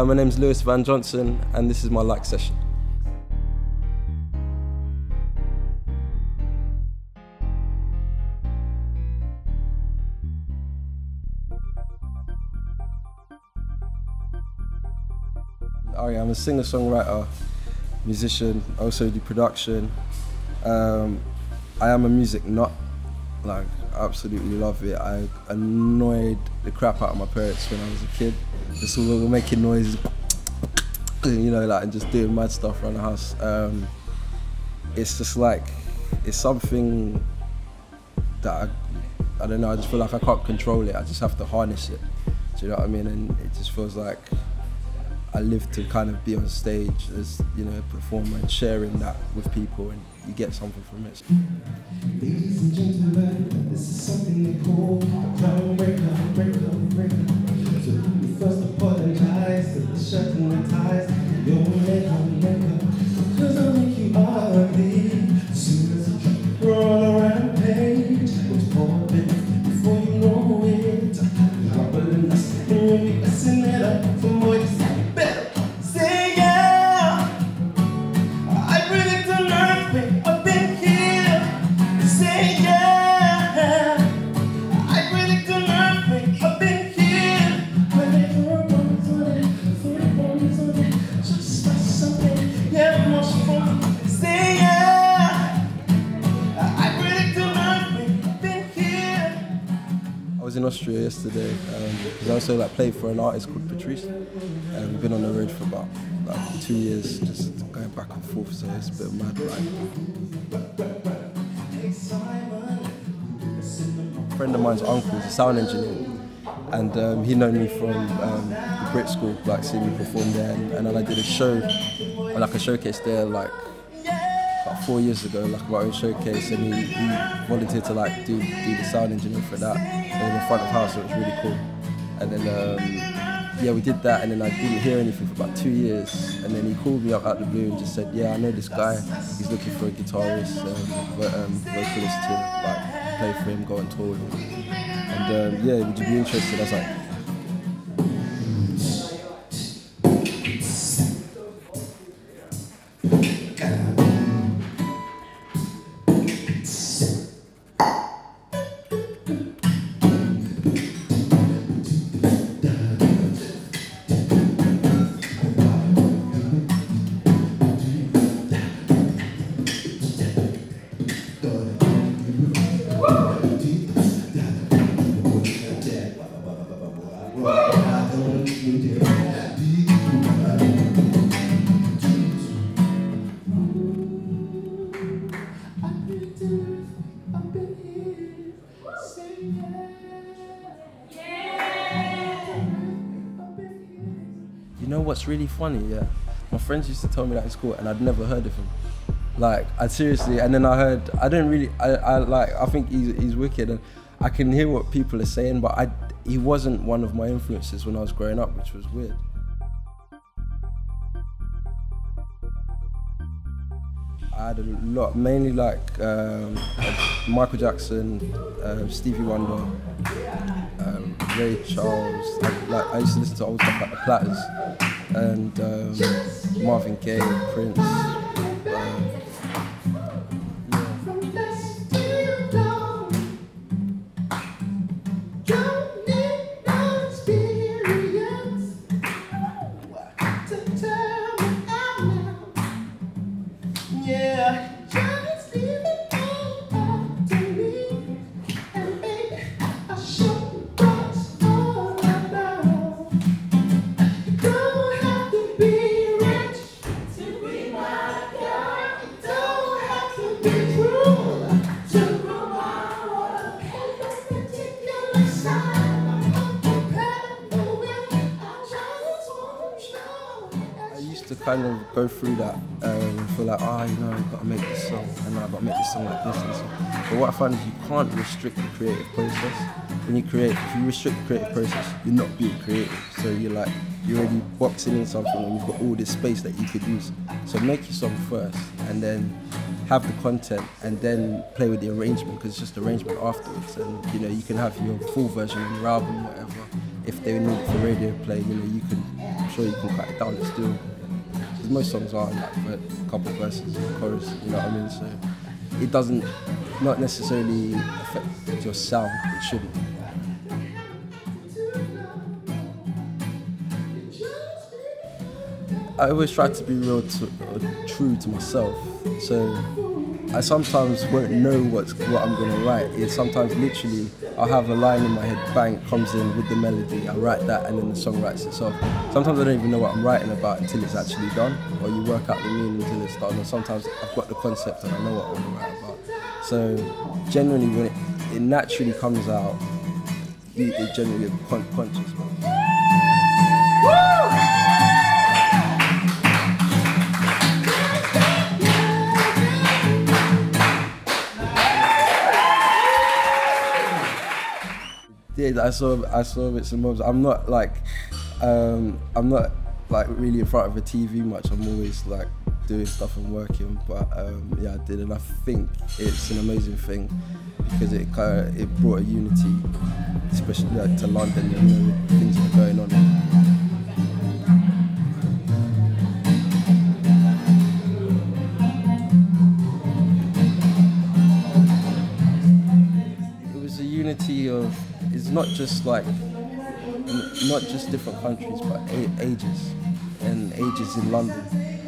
My name's Vann Johnson, and this is my LiKE session. I'm a singer-songwriter, musician, I also do production. I am a music nut, like absolutely love it. I annoyed the crap out of my parents when I was a kid. Just making noises, you know, like, and just doing mad stuff around the house. It's just like, it's something that I don't know, I just feel like I can't control it, I just have to harness it. Do you know what I mean? And it just feels like I live to kind of be on stage as, you know, a performer and sharing that with people, and you get something from it. Ladies and gentlemen, this is something they call a crown breaker. So we first apologize to the shirt and the ties. You're a maker, cause I'll make you ugly. As soon as we're all around page, it's popping before you know it. Rubbling us and you'll be messing it up for more. I was in Austria yesterday because I also played for an artist called Patrice. We've been on the road for about 2 years, just going back and forth, so it's a bit mad. A friend of mine's uncle is a sound engineer, and he known me from the Brit School, seeing me perform there, and then I did a show, a showcase there, about 4 years ago, my own showcase, and he volunteered to do the sound engineering for that in the front of house, so it was really cool. And then yeah, we did that, and then I didn't hear anything for about 2 years, and then he called me up out of the blue and just said, yeah, I know this guy, he's looking for a guitarist, vocalist to play for him, go on tour with him. And yeah, would you be interested? I was like, you know what's really funny? Yeah, my friends used to tell me that in school, and I'd never heard of him. I seriously, and then I heard, I think he's wicked, and I can hear what people are saying, but he wasn't one of my influences when I was growing up, which was weird. I had a lot, mainly Michael Jackson, Stevie Wonder, Ray Charles. I used to listen to old stuff like the Platters, and Marvin Gaye, Prince. To kind of go through that and feel like, you know, I've got to make this song, and I've got to make this song like this and so. But what I find is you can't restrict the creative process. When you create, if you restrict the creative process, you're not being creative. So you're already boxing in something when you've got all this space that you could use. So make your song first, and then have the content, and then play with the arrangement, because it's just arrangement afterwards. And you know, you can have your full version on your album, whatever. if they need it for radio play, you know, I'm sure you can cut it down and still, because most songs are like for a couple of verses, chorus, you know what I mean? So it doesn't, not necessarily affect your sound, it shouldn't. I always try to be true to myself, so I sometimes won't know what I'm going to write. It's sometimes literally, I'll have a line in my head, bang, it comes in with the melody, I write that and then the song writes itself. Sometimes I don't even know what I'm writing about until it's actually done, or you work out the meaning until it's done, or sometimes I've got the concept and I know what I want to write about. So generally when it naturally comes out, it generally conscious. Yeah, I saw bits and bobs. I'm not like really in front of a TV much. I'm always like doing stuff and working, but yeah, I did, and I think it's an amazing thing because it brought a unity, especially like to London. You know, with things that are going on. It was a unity of. It's not just different countries, but ages in London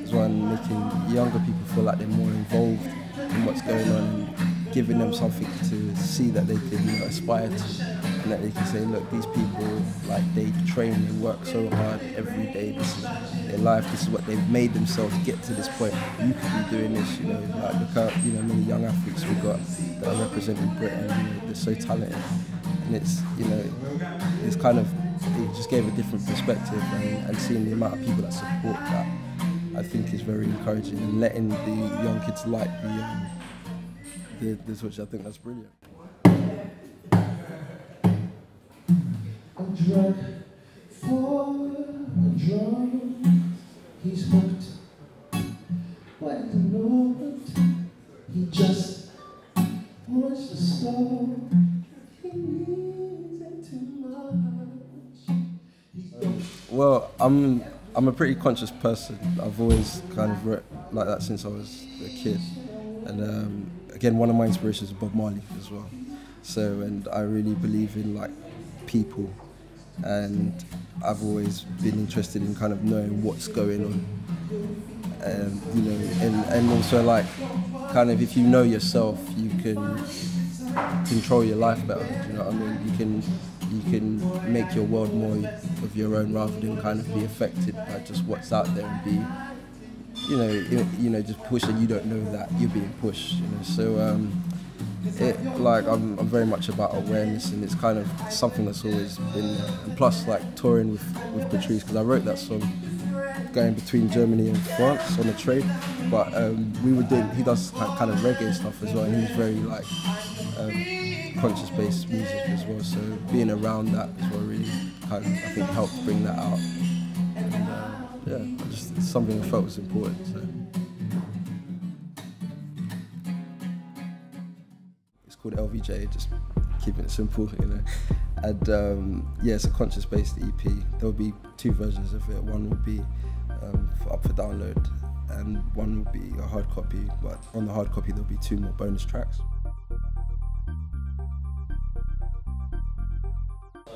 as well, and making younger people feel like they're more involved in what's going on and giving them something to see that they can, you know, aspire to, and that they can say, look, these people, like, they train, they work so hard every day, this is their life, this is what they've made themselves get to this point. You could be doing this, you know, like look at, you know, many young athletes we've got that are representing Britain, you know, they're so talented. And it's, you know, it's kind of, it just gave a different perspective, and seeing the amount of people that support that, I think is very encouraging, and letting the young kids like the Switch, I think that's brilliant. I'm drunk for a drum, he's hooked, what in the moment, he just wants to slow. Well, I'm a pretty conscious person. I've always kind of wrote like that since I was a kid, and again, one of my inspirations is Bob Marley as well. So, and I really believe in like people, and I've always been interested in kind of knowing what's going on, and you know, and also like kind of if you know yourself, you can control your life better. You know what I mean? You can make your world more of your own rather than kind of be affected by just what's out there and be, you know, just push, and you don't know that you're being pushed. You know, so I'm very much about awareness, and it's kind of something that's always been there. And plus, like touring with Patrice, because I wrote that song going between Germany and France on a train, but we were doing, he does kind of reggae stuff as well, and he's very like conscious based music as well, so being around that as well really kind of, I think, helped bring that out, and yeah, it's something I felt was important. So it's called LVJ, just keeping it simple, you know. And yeah, it's a conscious based EP. There'll be 2 versions of it. One will be up for download, and one will be a hard copy, but on the hard copy there'll be 2 more bonus tracks.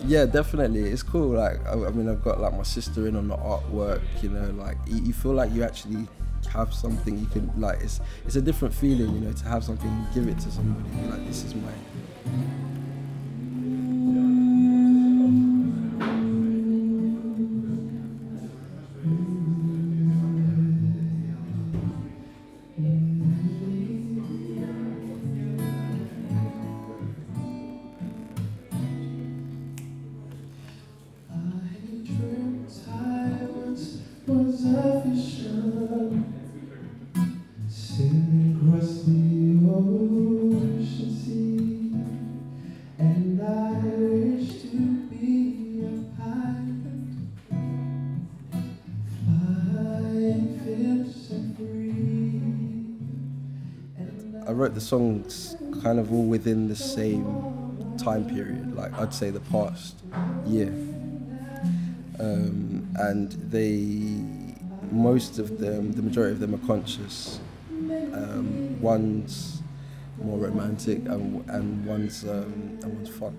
Yeah, definitely, it's cool. Like, I mean, I've got like my sister in on the artwork, you know, like you feel like you actually have something you can, like, it's a different feeling, you know, to have something and give it to somebody, be like, this is mine. I wrote the songs kind of all within the same time period, like I'd say the past year. and most of them, the majority of them are conscious. One's more romantic and one's fun.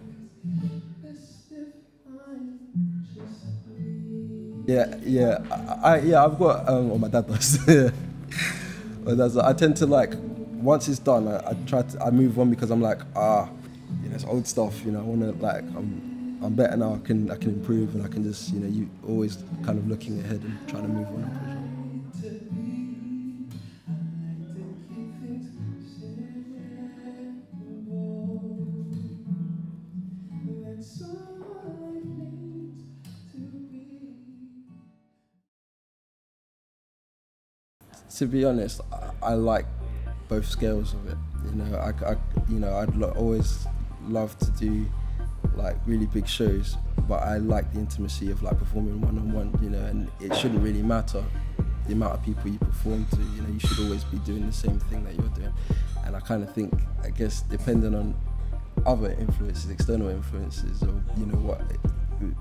I've got, or my dad does. I tend to like, once it's done, I move on because I'm like, it's old stuff, I want to like, I'm better now, I can improve, and I can just, you always kind of looking ahead and trying to move on and push on. To be honest, I like both scales of it. I'd always love to do like really big shows, but I like the intimacy of like performing one-on-one, and it shouldn't really matter the amount of people you perform to. You should always be doing the same thing that you're doing. And I kind of think, I guess, depending on other influences, external influences, or what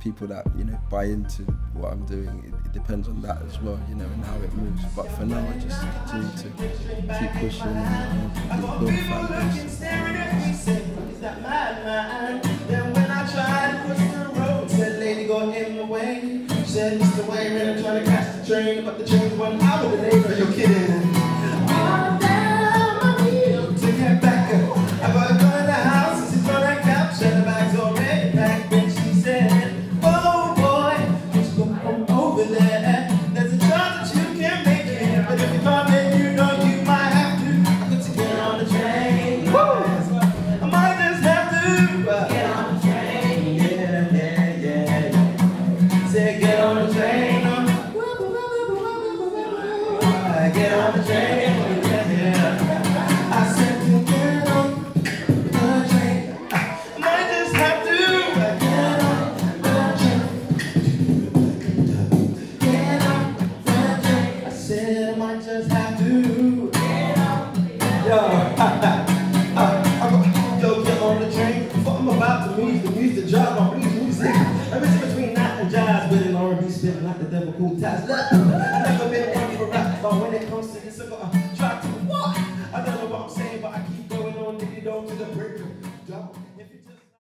people that buy into what I'm doing, it depends on that as well, and how it moves. But for now, I just continue to keep pushing and build a fan base. Then when I tried to push the road, said lady got in the way. Said Mr. Wayman, I'm trying to catch the train, but the train went out of the lane. Are you kidding? All down my knees to get back up. I gotta go in the house and sit on that couch, and the bag's already packed. Then she said, oh boy, just go over there. There's a chance that you can make it, but if you can't, then you might have to. I got to get on the train. Woo! I might just have to get on the train. Yeah. Say get on the train. Get on the train. I said to get on the train. I might just have to get on the train. Get on the train. I said I might just have to get on the train. Yo, get on the train. Before I'm about to move the music, drop my blues music. Everything between that and jazz, with an R&B spitting like the devil cool ties.